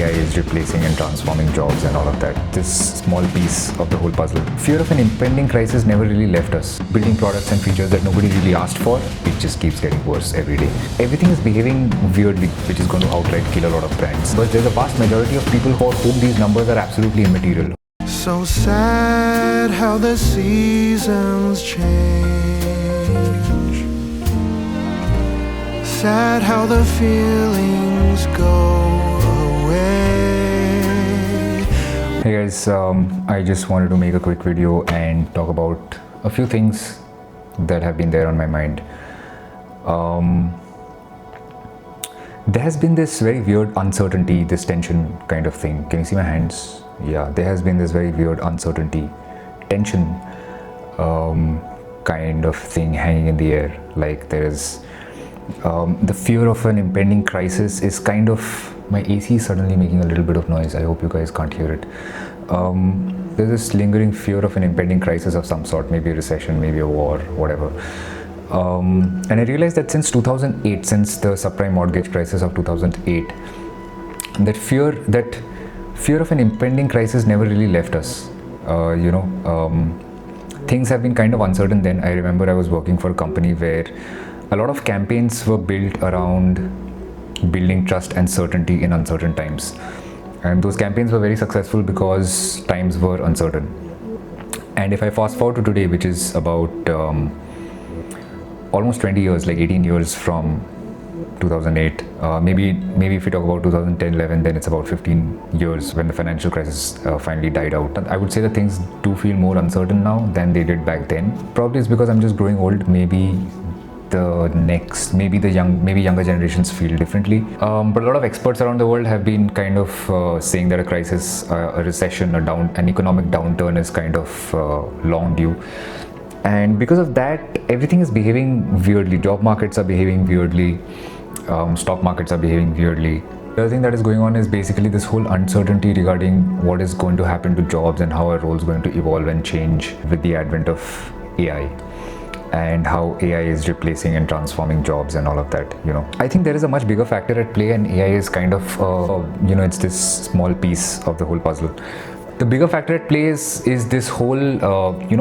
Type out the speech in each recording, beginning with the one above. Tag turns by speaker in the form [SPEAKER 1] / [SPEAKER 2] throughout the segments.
[SPEAKER 1] AI is replacing and transforming jobs and all of that. This small piece of the whole puzzle. Fear of an impending crisis never really left us. Building products and features that nobody really asked for, it just keeps getting worse every day. Everything is behaving weirdly, which is going to outright kill a lot of brands. But there's a vast majority of people for whom these numbers are absolutely immaterial.
[SPEAKER 2] So sad how the seasons change. Sad how the feelings go away.
[SPEAKER 1] Hey guys, I just wanted to make a quick video and talk about a few things that have been there on my mind. There has been this very weird uncertainty, this tension kind of thing. Can you see my hands? Yeah, there has been this very weird uncertainty, tension kind of thing hanging in the air. Like there is the fear of an impending crisis is kind of, my AC is suddenly making a little bit of noise. I hope you guys can't hear it. There's this lingering fear of an impending crisis of some sort, maybe a recession, maybe a war, whatever. And I realized that since 2008, since the subprime mortgage crisis of 2008, that fear of an impending crisis never really left us. Things have been kind of uncertain then. I remember I was working for a company where a lot of campaigns were built around building trust and certainty in uncertain times. And those campaigns were very successful because times were uncertain. And if I fast forward to today, which is about almost 20 years, like 18 years from 2008, maybe if we talk about 2010-11, then it's about 15 years when the financial crisis finally died out. I would say that things do feel more uncertain now than they did back then. Probably it's because I'm just growing old. Maybe younger generations feel differently. But a lot of experts around the world have been kind of saying that a crisis, a recession, an economic downturn is kind of long due. And because of that, everything is behaving weirdly. Job markets are behaving weirdly. Stock markets are behaving weirdly. The other thing that is going on is basically this whole uncertainty regarding what is going to happen to jobs and how our role is going to evolve and change with the advent of AI. And how AI is replacing and transforming jobs and all of that, I think there is a much bigger factor at play, and AI is kind of, it's this small piece of the whole puzzle. The bigger factor at play is this whole,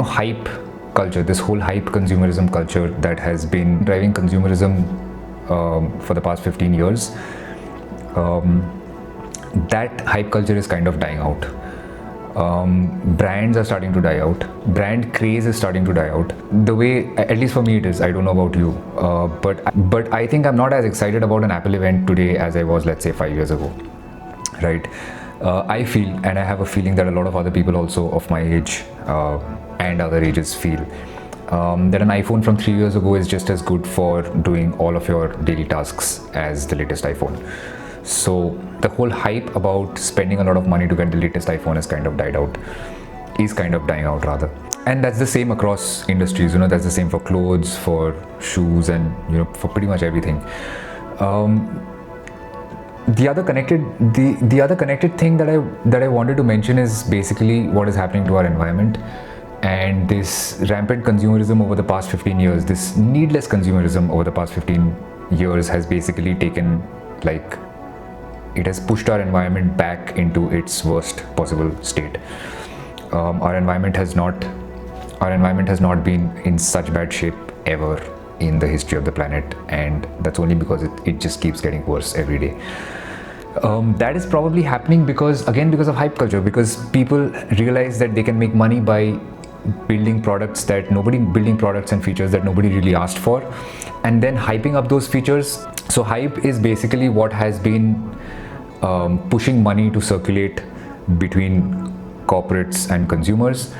[SPEAKER 1] hype culture, this whole hype consumerism culture that has been driving consumerism for the past 15 years. That hype culture is kind of dying out. Brands are starting to die out. Brand craze is starting to die out. The way, at least for me it is, I don't know about you, but I think I'm not as excited about an Apple event today as I was, let's say, 5 years ago, right? I feel, and I have a feeling that a lot of other people also of my age and other ages feel, that an iPhone from 3 years ago is just as good for doing all of your daily tasks as the latest iPhone. So the whole hype about spending a lot of money to get the latest iPhone is kind of dying out rather. And that's the same across industries, that's the same for clothes, for shoes, and for pretty much everything. The other connected thing that I wanted to mention is basically what is happening to our environment. And this rampant consumerism over the past 15 years, this needless consumerism over the past 15 years has basically taken, it has pushed our environment back into its worst possible state. Our environment has not been in such bad shape ever in the history of the planet, and that's only because it just keeps getting worse every day. That is probably happening because of hype culture, because people realize that they can make money by building products and features that nobody really asked for, and then hyping up those features. So hype is basically what has been pushing money to circulate between corporates and consumers,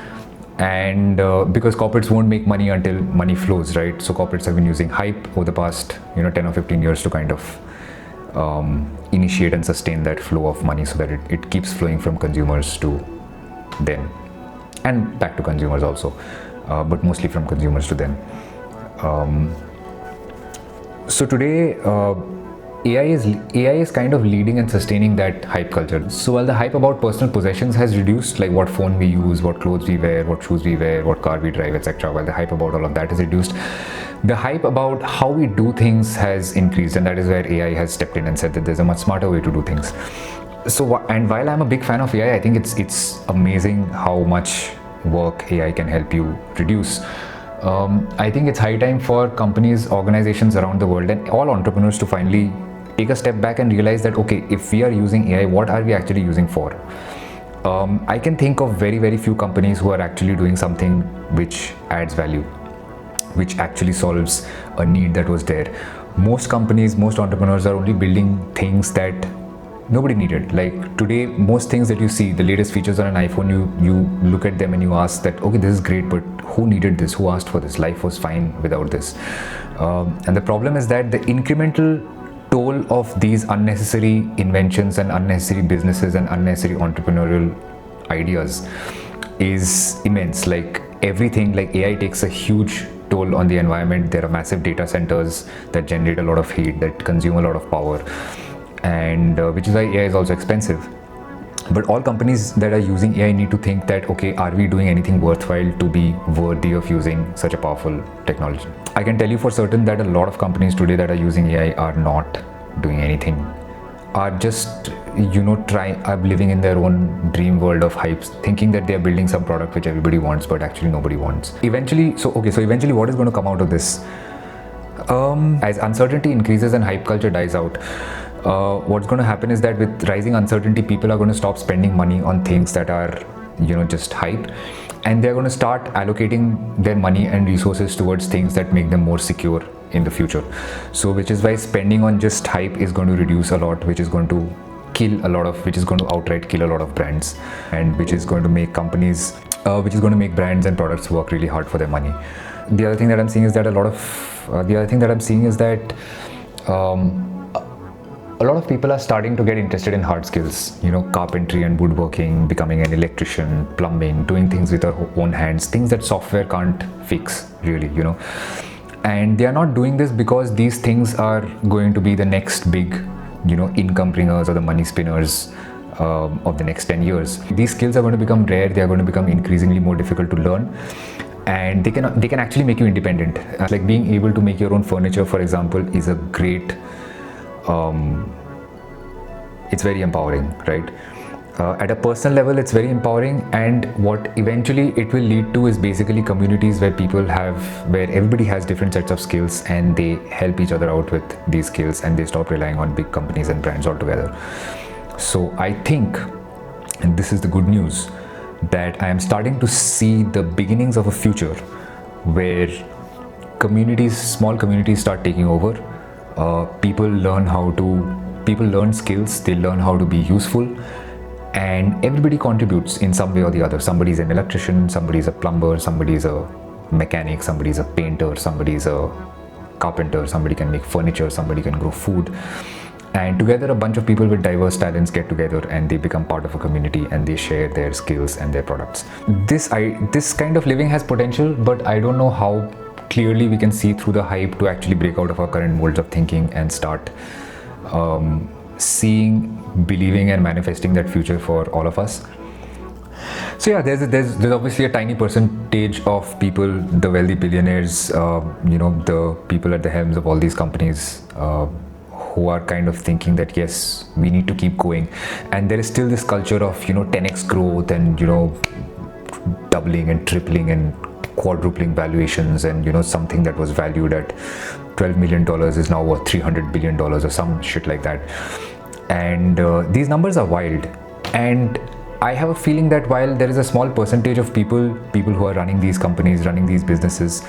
[SPEAKER 1] and because corporates won't make money until money flows, right? So corporates have been using hype over the past 10 or 15 years to kind of initiate and sustain that flow of money so that it keeps flowing from consumers to them and back to consumers also, but mostly from consumers to them. So today AI is kind of leading and sustaining that hype culture. So while the hype about personal possessions has reduced, like what phone we use, what clothes we wear, what shoes we wear, what car we drive, etc., while the hype about all of that is reduced, the hype about how we do things has increased, and that is where AI has stepped in and said that there's a much smarter way to do things. And while I'm a big fan of AI, I think it's amazing how much work AI can help you reduce. I think it's high time for companies, organizations around the world, and all entrepreneurs to finally take a step back and realize that, okay, if we are using AI, what are we actually using for? I can think of very, very few companies who are actually doing something which adds value, which actually solves a need that was there. Most companies, most entrepreneurs are only building things that nobody needed. Like today, most things that you see, the latest features on an iPhone, you look at them and you ask that, okay, this is great, but who needed this? Who asked for this? Life was fine without this. And the problem is that the incremental toll of these unnecessary inventions and unnecessary businesses and unnecessary entrepreneurial ideas is immense. Like everything, like AI takes a huge toll on the environment. There are massive data centers that generate a lot of heat, that consume a lot of power, and which is why AI is also expensive. But all companies that are using AI need to think that, okay, are we doing anything worthwhile to be worthy of using such a powerful technology? I can tell you for certain that a lot of companies today that are using AI are not doing anything, are just, are living in their own dream world of hypes, thinking that they are building some product which everybody wants, but actually nobody wants. Eventually, eventually what is going to come out of this? As uncertainty increases and hype culture dies out, what's going to happen is that with rising uncertainty, people are going to stop spending money on things that are, just hype, and they're going to start allocating their money and resources towards things that make them more secure in the future. So, which is why spending on just hype is going to reduce a lot, which is going to outright kill a lot of brands, and which is going to make companies, which is going to make brands and products work really hard for their money. The other thing that I'm seeing is that a lot of people are starting to get interested in hard skills, carpentry and woodworking, becoming an electrician, plumbing, doing things with our own hands, things that software can't fix really, And they are not doing this because these things are going to be the next big, income bringers or the money spinners of the next 10 years. These skills are going to become rare. They are going to become increasingly more difficult to learn. And they can actually make you independent. Like being able to make your own furniture, for example, is a great, it's very empowering, right? At a personal level, it's very empowering, and what eventually it will lead to is basically communities where everybody has different sets of skills and they help each other out with these skills, and they stop relying on big companies and brands altogether. So I think, and this is the good news, that I am starting to see the beginnings of a future where small communities start taking over. People learn skills, they learn how to be useful, and everybody contributes in some way or the other. Somebody's an electrician, somebody's a plumber, somebody's a mechanic, somebody's a painter, somebody's a carpenter, somebody can make furniture, somebody can grow food. And together a bunch of people with diverse talents get together and they become part of a community and they share their skills and their products. This kind of living has potential, but I don't know how clearly we can see through the hype to actually break out of our current molds of thinking and start seeing, believing and manifesting that future for all of us. So yeah, there's obviously a tiny percentage of people, the wealthy billionaires, the people at the helms of all these companies, who are kind of thinking that yes, we need to keep going, and there is still this culture of 10x growth and doubling and tripling and quadrupling valuations, and something that was valued at $12 million is now worth $300 billion or some shit like that. And these numbers are wild, and I have a feeling that while there is a small percentage of people who are running these companies, running these businesses,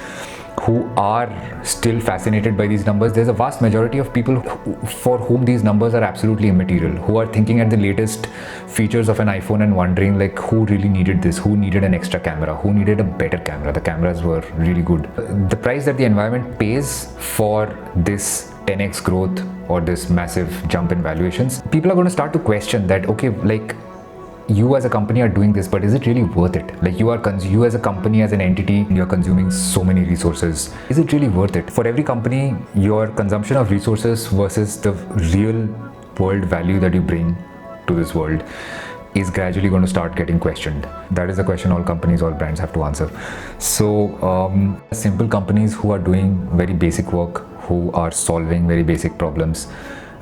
[SPEAKER 1] who are still fascinated by these numbers, there's a vast majority of people for whom these numbers are absolutely immaterial, who are thinking at the latest features of an iPhone and wondering like who really needed this, who needed an extra camera, who needed a better camera. The cameras were really good. The price that the environment pays for this 10x growth or this massive jump in valuations, people are going to start to question that, okay, like you as a company are doing this, but is it really worth it? Like you as a company, as an entity, you're consuming so many resources. Is it really worth it? For every company, your consumption of resources versus the real world value that you bring to this world is gradually going to start getting questioned. That is the question all companies, all brands have to answer. So simple companies who are doing very basic work, who are solving very basic problems,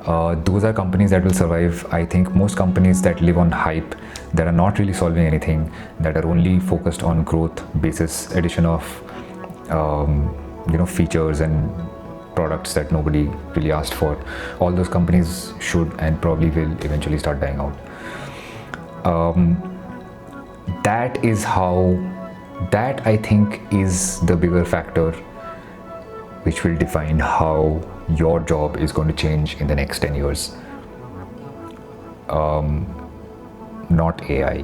[SPEAKER 1] Those are companies that will survive. I think most companies that live on hype, that are not really solving anything, that are only focused on growth basis, addition of features and products that nobody really asked for, all those companies should and probably will eventually start dying out. That I think is the bigger factor which will define how your job is going to change in the next 10 years. Not AI.